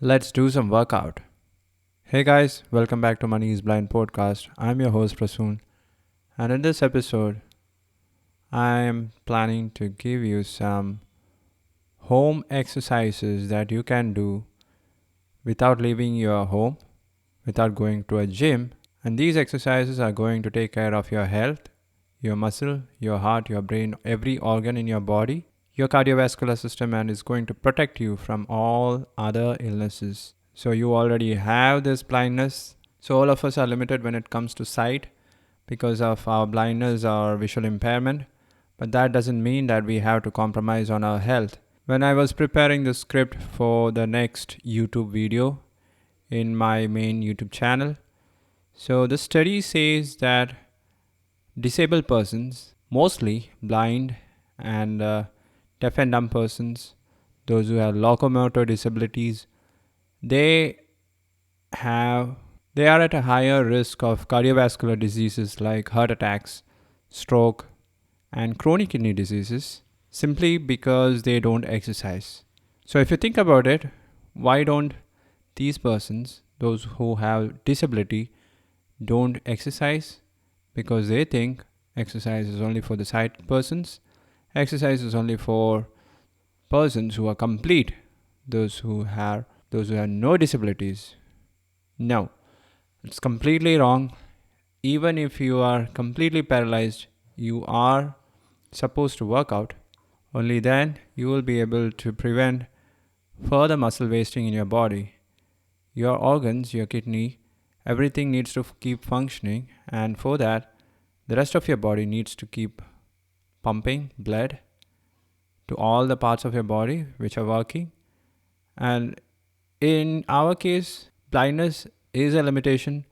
Let's do some workout. Hey guys, welcome back to Money is Blind podcast. I'm your host Prasoon, and in this episode, I am planning to give you some home exercises that you can do without leaving your home, without going to a gym. And these exercises are going to take care of your health, your muscle, your heart, your brain, every organ in your body, your cardiovascular system, and is going to protect you from all other illnesses. So you already have this blindness. So all of us are limited when it comes to sight because of our blindness or visual impairment. But that doesn't mean that we have to compromise on our health. When I was preparing the script for the next YouTube video in my main YouTube channel, so the study says that disabled persons, mostly blind and deaf and dumb persons, those who have locomotor disabilities, they have they are at a higher risk of cardiovascular diseases like heart attacks, stroke, and chronic kidney diseases simply because they don't exercise. So if you think about it, why don't these persons, those who have disability, don't exercise? Because they think exercise is only for the sight persons. Exercise is only for persons who are complete, those who have no disabilities. No, it's completely wrong. Even if you are completely paralyzed, you are supposed to work out. Only then you will be able to prevent further muscle wasting in your body. Your organs, your kidney, everything needs to keep functioning, and for that, the rest of your body needs to keep pumping blood to all the parts of your body which are working. And in our case, blindness is a limitation.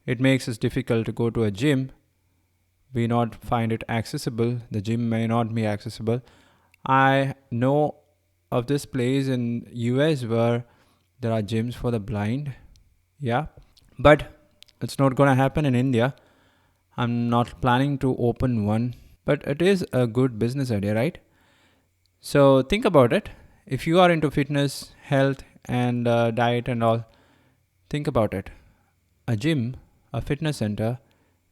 It makes it difficult to go to a gym. We not find it accessible. The gym may not be accessible. I know of this place in US where there are gyms for the blind. Yeah. But it's not going to happen in India. I'm not planning to open one, but it is a good business idea, right? So think about it. If you are into fitness, health, and diet and all, think about it. A gym, a fitness center,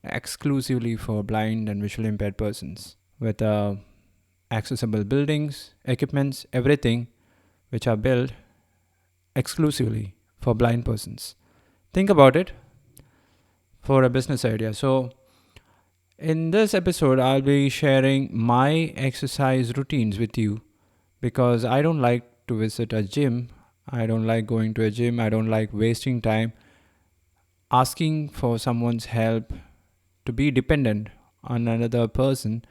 exclusively for blind and visually impaired persons, with accessible buildings, equipments, everything which are built exclusively for blind persons. Think about it for a business idea. So, in this episode, I'll be sharing my exercise routines with you because I don't like to visit a gym. I don't like going to a gym. I don't like wasting time asking for someone's help, to be dependent on another person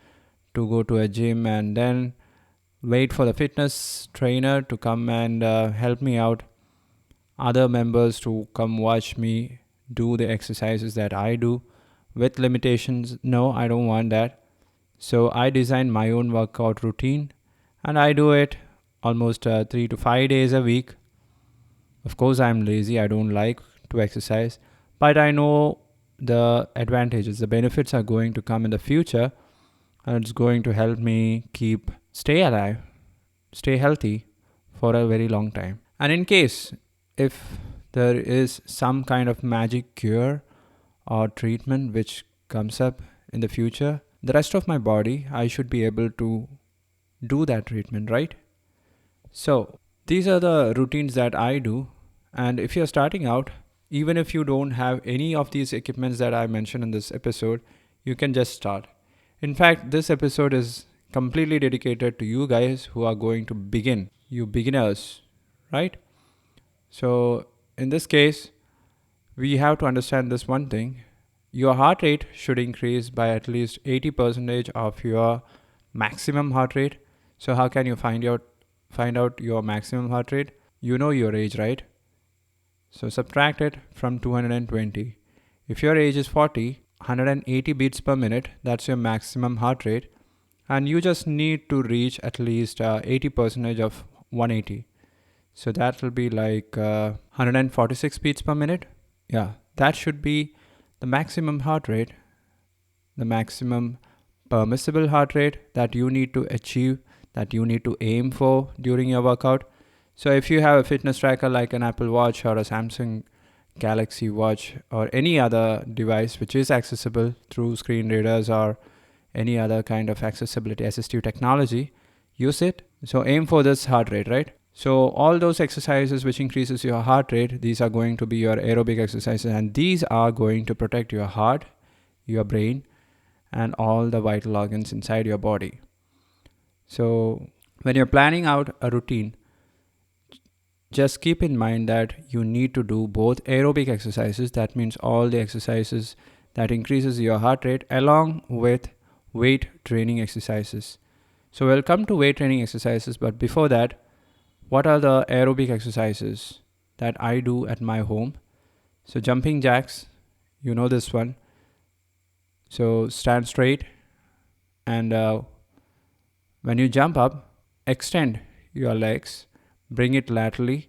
to go to a gym and then wait for the fitness trainer to come and help me out, other members to come watch me do the exercises that I do with limitations. No, I don't want that. So I design my own workout routine and I do it almost 3 to 5 days a week. Of course, I'm lazy. I don't like to exercise, but I know the advantages, the benefits are going to come in the future, and it's going to help me stay alive, stay healthy for a very long time. And in case if there is some kind of magic cure or treatment which comes up in the future, the rest of my body, I should be able to do that treatment, right? So these are the routines that I do. And if you're starting out, even if you don't have any of these equipments that I mentioned in this episode, you can just start. In fact, this episode is completely dedicated to you guys who are going to begin, you beginners, right? So, in this case, we have to understand this one thing. Your heart rate should increase by at least 80% of your maximum heart rate. So, how can you find out your maximum heart rate? You know your age, right? So subtract it from 220. If your age is 40, 180 beats per minute, that's your maximum heart rate. And you just need to reach at least 80% of 180. So that will be like 146 beats per minute. Yeah, that should be the maximum heart rate, the maximum permissible heart rate that you need to achieve, that you need to aim for during your workout. So if you have a fitness tracker like an Apple Watch or a Samsung Galaxy Watch or any other device which is accessible through screen readers or any other kind of accessibility assistive technology, use it. So aim for this heart rate, right? So all those exercises which increases your heart rate, these are going to be your aerobic exercises, and these are going to protect your heart, your brain, and all the vital organs inside your body. So when you're planning out a routine, just keep in mind that you need to do both aerobic exercises, that means all the exercises that increases your heart rate, along with weight training exercises. So we'll come to weight training exercises, but before that, what are the aerobic exercises that I do at my home? So jumping jacks, you know this one. So stand straight, and when you jump up, extend your legs, bring it laterally,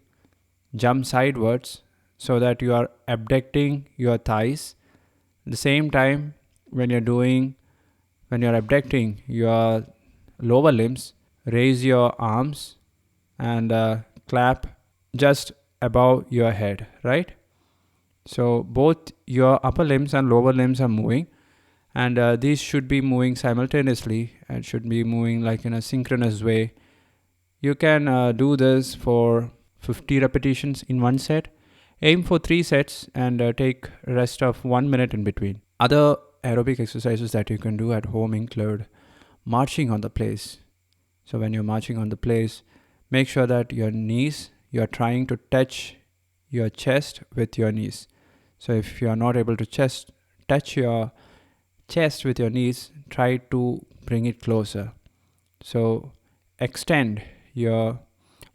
jump sidewards so that you are abducting your thighs. At the same time, when you're abducting your lower limbs, raise your arms and clap just above your head, right? So both your upper limbs and lower limbs are moving, and these should be moving simultaneously and should be moving like in a synchronous way. You can do this for 50 repetitions in one set. Aim for 3 sets and take rest of 1 minute in between. Other aerobic exercises that you can do at home include marching on the place. So when you're marching on the place, make sure that you're trying to touch your chest with your knees. So if you are not able to touch your chest with your knees, try to bring it closer. So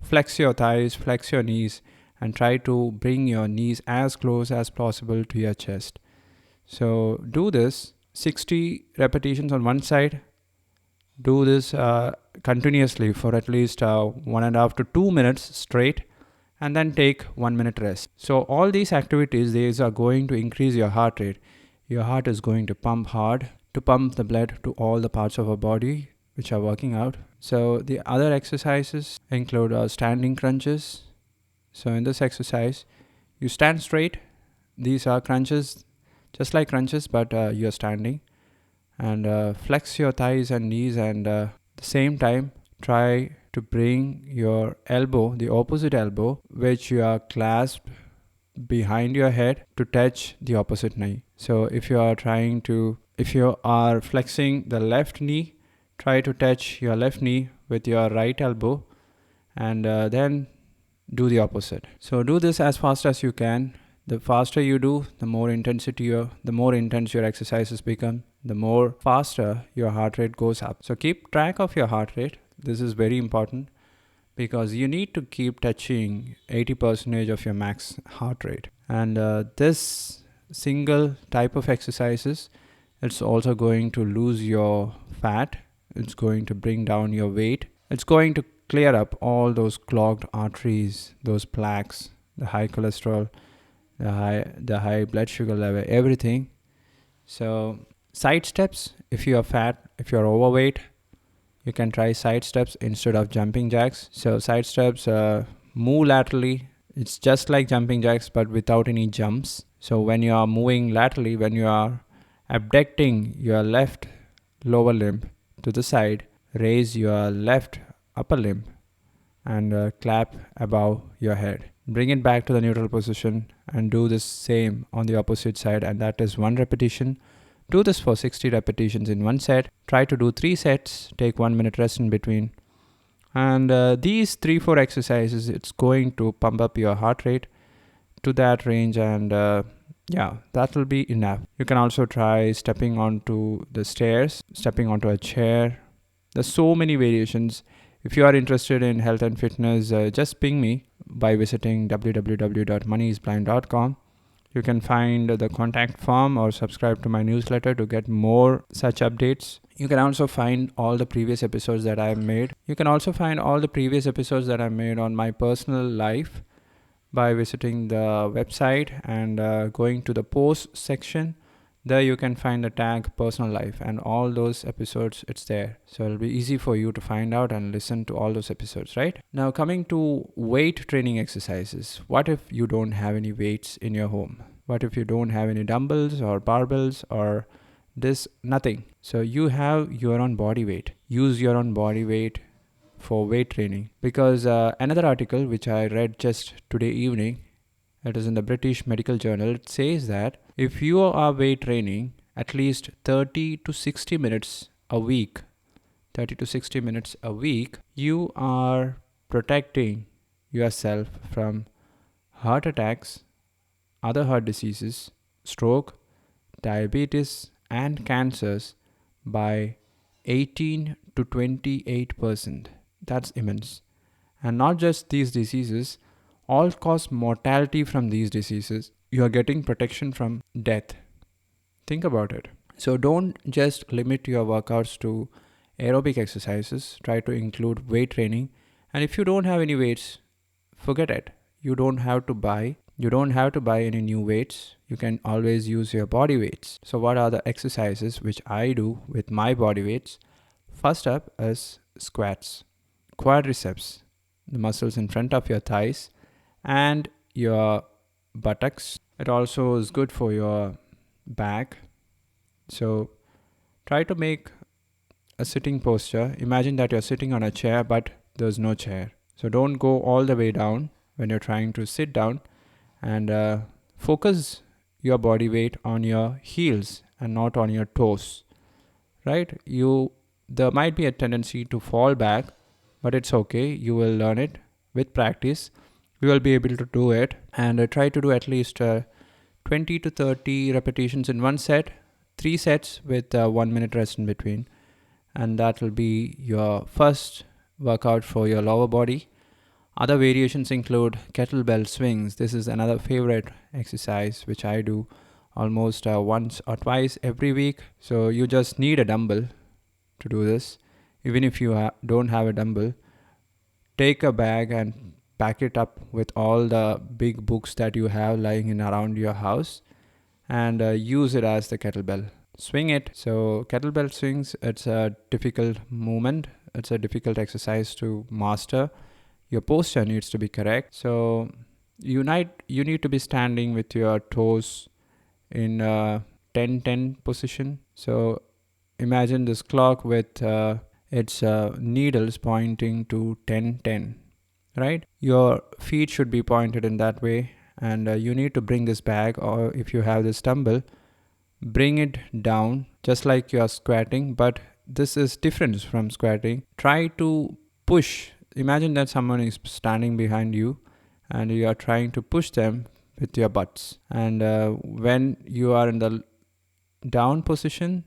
flex your thighs, flex your knees, and try to bring your knees as close as possible to your chest. So do this 60 repetitions on one side. Do this continuously for at least 1.5 to 2 minutes straight, and then take 1 minute rest. So all these activities, these are going to increase your heart rate. Your heart is going to pump hard, to pump the blood to all the parts of our body which are working out. So the other exercises include standing crunches. So in this exercise, you stand straight. These are crunches, just like crunches, but you're standing. And flex your thighs and knees, and at the same time, try to bring your elbow, the opposite elbow, which you are clasped behind your head, to touch the opposite knee. So if you are flexing the left knee, try to touch your left knee with your right elbow, and then do the opposite. So do this as fast as you can. The faster you do, the more intense your exercises become, the more faster your heart rate goes up. So keep track of your heart rate. This is very important because you need to keep touching 80% of your max heart rate. And this single type of exercises, it's also going to lose your fat. It's going to bring down your weight. It's going to clear up all those clogged arteries, those plaques, the high cholesterol, the high blood sugar level, everything. So side steps, if you are fat, if you're overweight, you can try side steps instead of jumping jacks. So side steps move laterally. It's just like jumping jacks but without any jumps. So when you are moving laterally, when you are abducting your left lower limb to the side, raise your left upper limb and clap above your head. Bring it back to the neutral position and do the same on the opposite side, and that is 1 repetition. Do this for 60 repetitions in one set. Try to do 3 sets, take 1 minute rest in between. And these 3-4 exercises, it's going to pump up your heart rate to that range, and that will be enough. You can also try stepping onto the stairs, stepping onto a chair. There's so many variations. If you are interested in health and fitness, just ping me by visiting www.moneyisblind.com. You can find the contact form or subscribe to my newsletter to get more such updates. You can also find all the previous episodes that I've made. You can also find all the previous episodes that I've made on my personal life by visiting the website and going to the post section. There you can find the tag personal life and all those episodes, it's there. So it'll be easy for you to find out and listen to all those episodes, right? Now coming to weight training exercises. What if you don't have any weights in your home? What if you don't have any dumbbells or barbells or this nothing? So you have your own body weight. Use your own body weight for weight training, because another article which I read just today evening, it is in the British Medical Journal, it says that if you are weight training at least 30 to 60 minutes a week, 30 to 60 minutes a week, you are protecting yourself from heart attacks, other heart diseases, stroke, diabetes, and cancers by 18 to 28%. That's immense. And not just these diseases, all cause mortality from these diseases. You are getting protection from death. Think about it. So don't just limit your workouts to aerobic exercises. Try to include weight training. And if you don't have any weights, forget it. You don't have to buy any new weights. You can always use your body weights. So what are the exercises which I do with my body weights? First up is squats, quadriceps, the muscles in front of your thighs and your buttocks. It also is good for your back. So try to make a sitting posture. Imagine that you're sitting on a chair, but there's no chair. So don't go all the way down when you're trying to sit down, and focus your body weight on your heels and not on your toes, right? There might be a tendency to fall back, but it's okay. You will learn it with practice. You will be able to do it, and try to do at least 20 to 30 repetitions in one set, 3 sets with 1 minute rest in between, and that will be your first workout for your lower body. Other variations include kettlebell swings. This is another favorite exercise which I do almost once or twice every week. So you just need a dumbbell to do this. Even if you don't have a dumbbell, take a bag and pack it up with all the big books that you have lying in around your house, and use it as the kettlebell. Swing it. So kettlebell swings, it's a difficult movement. It's a difficult exercise to master. Your posture needs to be correct. So you need to be standing with your toes in 10-10 position. So imagine this clock with its needles pointing to 10-10, right? Your feet should be pointed in that way, and you need to bring this bag, or if you have this dumbbell, bring it down just like you are squatting, but this is different from squatting. Try to push. Imagine that someone is standing behind you and you are trying to push them with your butts, and when you are in the down position,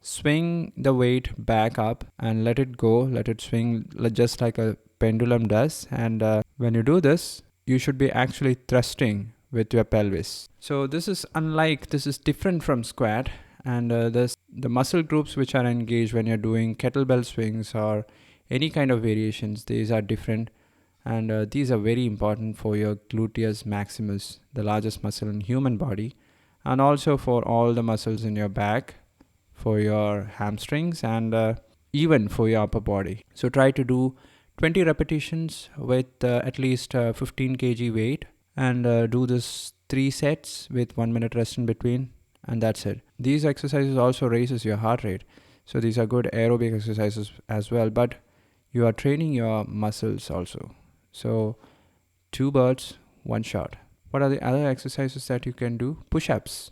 swing the weight back up and let it go, let it swing just like a pendulum does, and when you do this, you should be actually thrusting with your pelvis. So this is different from squat, and the muscle groups which are engaged when you're doing kettlebell swings or any kind of variations, these are different, and these are very important for your gluteus maximus, the largest muscle in human body, and also for all the muscles in your back, for your hamstrings, and even for your upper body. So try to do 20 repetitions with at least 15 kg weight, and do this 3 sets with 1 minute rest in between, and that's it. These exercises also raises your heart rate, so these are good aerobic exercises as well, but you are training your muscles also. So 2 birds, 1 shot. What are the other exercises that you can do? Push-ups.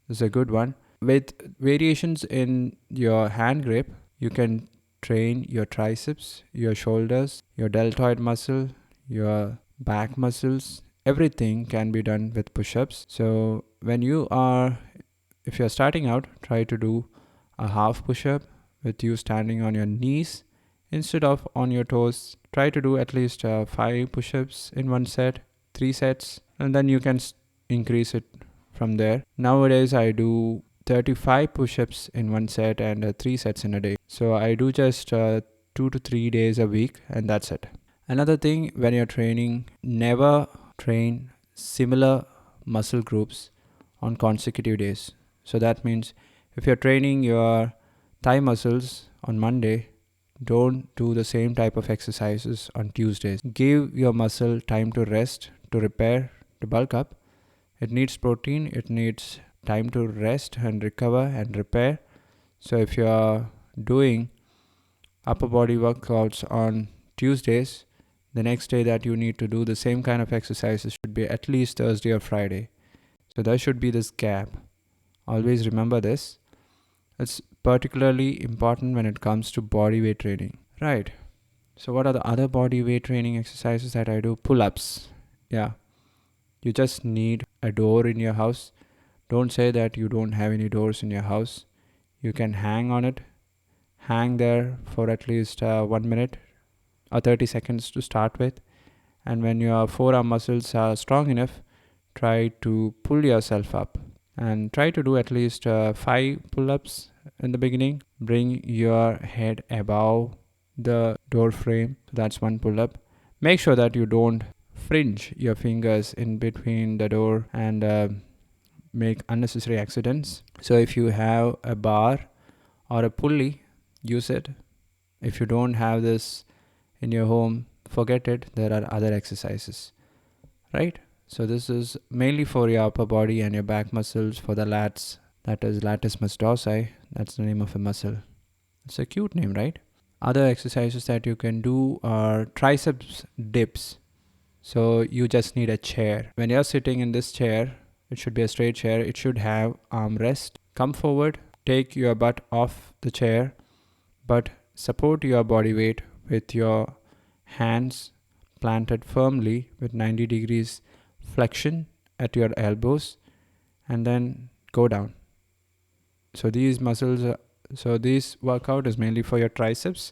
This is a good one. With variations in your hand grip, you can train your triceps, your shoulders, your deltoid muscle, your back muscles. Everything can be done with push-ups. So if you're starting out, try to do a half push-up with you standing on your knees instead of on your toes. Try to do at least 5 push-ups in one set, 3 sets, and then you can increase it from there. Nowadays, I do 35 push-ups in one set and 3 sets in a day. So I do just 2 to 3 days a week, and that's it. Another thing, when you're training, never train similar muscle groups on consecutive days. So that means if you're training your thigh muscles on Monday, don't do the same type of exercises on Tuesdays. Give your muscle time to rest, to repair, to bulk up. It needs protein, it needs time to rest and recover and repair. So if you're doing upper body workouts on Tuesdays, the next day that you need to do the same kind of exercises should be at least Thursday or Friday. So there should be this gap. Always remember this. It's particularly important when it comes to body weight training. Right. So what are the other body weight training exercises that I do? Pull-ups. Yeah. You just need a door in your house. Don't say that you don't have any doors in your house. You can hang on it. Hang there for at least 1 minute or 30 seconds to start with. And when your forearm muscles are strong enough, try to pull yourself up. And try to do at least 5 pull-ups in the beginning. Bring your head above the door frame. That's one pull-up. Make sure that you don't fringe your fingers in between the door and make unnecessary accidents. So if you have a bar or a pulley, use it. If you don't have this in your home, forget it. There are other exercises, right? So this is mainly for your upper body and your back muscles, for the lats. That is latissimus dorsi. That's the name of a muscle. It's a cute name, right? Other exercises that you can do are triceps dips. So you just need a chair. When you're sitting in this chair, it should be a straight chair. It should have armrest. Come forward, take your butt off the chair, but support your body weight with your hands planted firmly with 90 degrees flexion at your elbows, and then go down. So these muscles, this workout is mainly for your triceps.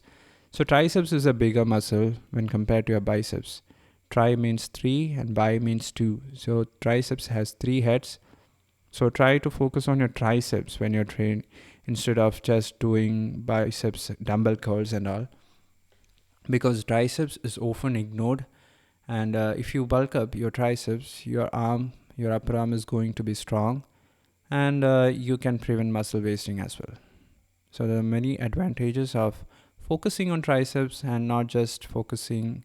So triceps is a bigger muscle when compared to your biceps. Tri means 3 and bi means 2. So triceps has 3 heads. So try to focus on your triceps when you're training instead of just doing biceps, dumbbell curls and all. Because triceps is often ignored. And if you bulk up your triceps, your upper arm is going to be strong, and you can prevent muscle wasting as well. So there are many advantages of focusing on triceps and not just focusing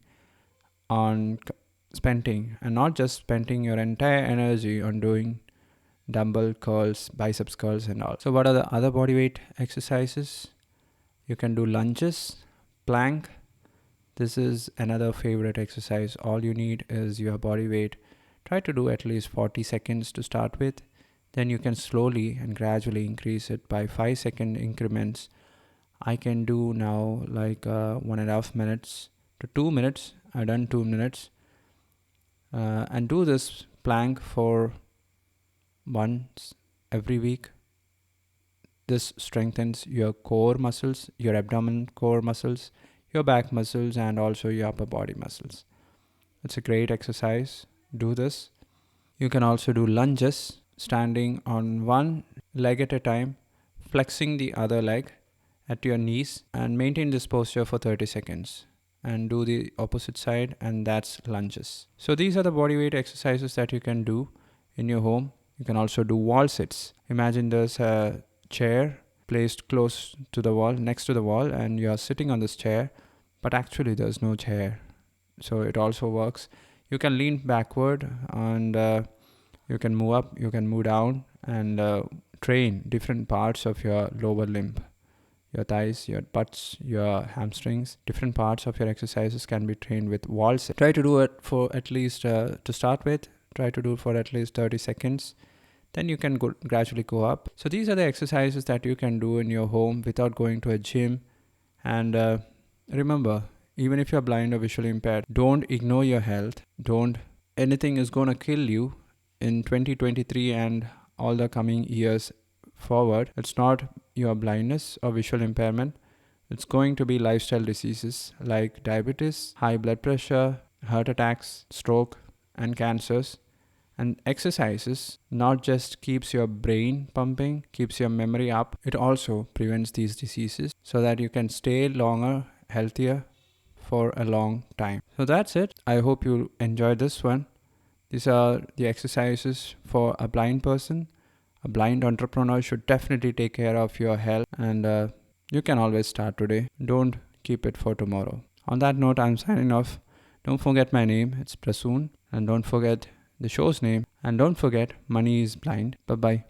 on spending your entire energy on doing dumbbell curls, biceps curls and all. So what are the other body weight exercises? You can do lunges, plank. This is another favorite exercise. All you need is your body weight. Try to do at least 40 seconds to start with. Then you can slowly and gradually increase it by 5-second increments. I can do now like 1.5 minutes to 2 minutes. I've done 2 minutes. And do this plank for once every week. This strengthens your core muscles, your abdomen core muscles, your back muscles, and also your upper body muscles. It's a great exercise. Do this. You can also do lunges, standing on one leg at a time, flexing the other leg at your knees, and maintain this posture for 30 seconds. And do the opposite side, and that's lunges. So these are the body weight exercises that you can do in your home. You can also do wall sits. Imagine there's a chair placed close to the wall, next to the wall, and you're sitting on this chair, but actually there's no chair. So it also works. You can lean backward and you can move up, you can move down, and train different parts of your lower limb. Your thighs, your butts, your hamstrings, different parts of your exercises can be trained with wall sit. Try to do it for at least, to start with, try to do it for at least 30 seconds. Then you can gradually go up. So these are the exercises that you can do in your home without going to a gym. And remember, even if you're blind or visually impaired, don't ignore your health. Anything is going to kill you in 2023 and all the coming years forward. It's not your blindness or visual impairment. It's going to be lifestyle diseases like diabetes, high blood pressure, heart attacks, stroke, and cancers. And exercises not just keeps your brain pumping, keeps your memory up, it also prevents these diseases so that you can stay longer, healthier for a long time. So that's it. I hope you enjoyed this one. These are the exercises for a blind person, A blind entrepreneur should definitely take care of your health, and you can always start today. Don't keep it for tomorrow. On that note, I'm signing off. Don't forget my name, it's Prasoon, and don't forget the show's name, and don't forget money is blind. Bye bye.